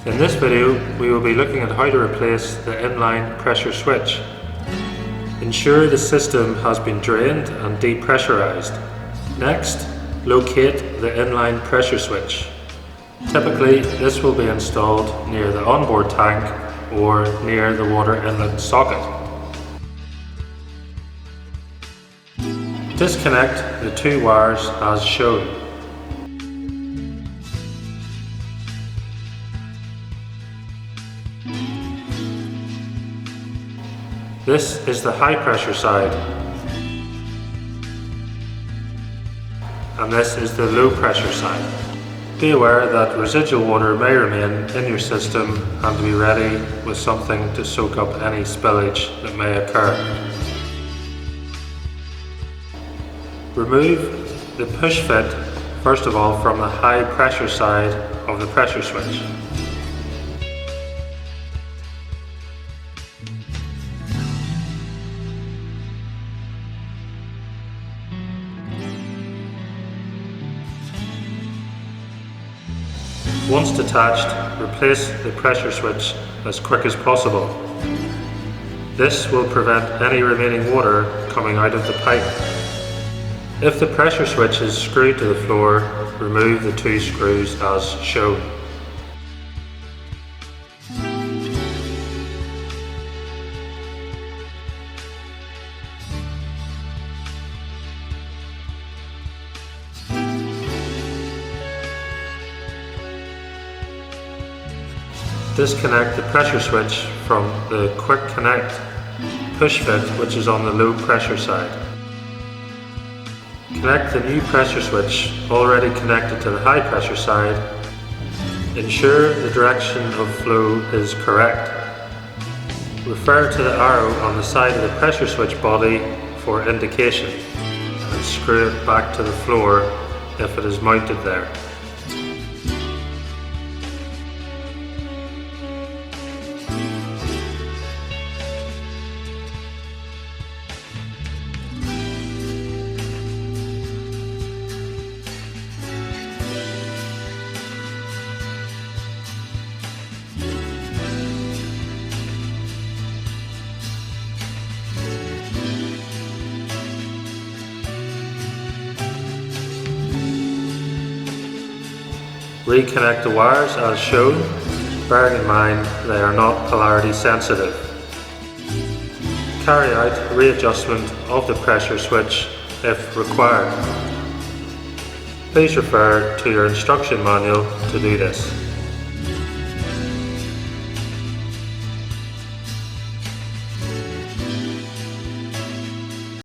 In this video, we will be looking at how to replace the inline pressure switch. Ensure the system has been drained and depressurized. Next, locate the inline pressure switch. Typically, this will be installed near the onboard tank or near the water inlet socket. Disconnect the two wires as shown. This is the high pressure side, and this is the low pressure side. Be aware that residual water may remain in your system and be ready with something to soak up any spillage that may occur. Remove the push fit first of all from the high pressure side of the pressure switch. Once detached, replace the pressure switch as quick as possible. This will prevent any remaining water coming out of the pipe. If the pressure switch is screwed to the floor, remove the two screws as shown. Disconnect the pressure switch from the quick connect push fit, which is on the low pressure side. Connect the new pressure switch already connected to the high pressure side. Ensure the direction of flow is correct. Refer to the arrow on the side of the pressure switch body for indication and screw it back to the floor if it is mounted there. Reconnect the wires as shown, bearing in mind they are not polarity sensitive. Carry out readjustment of the pressure switch if required. Please refer to your instruction manual to do this.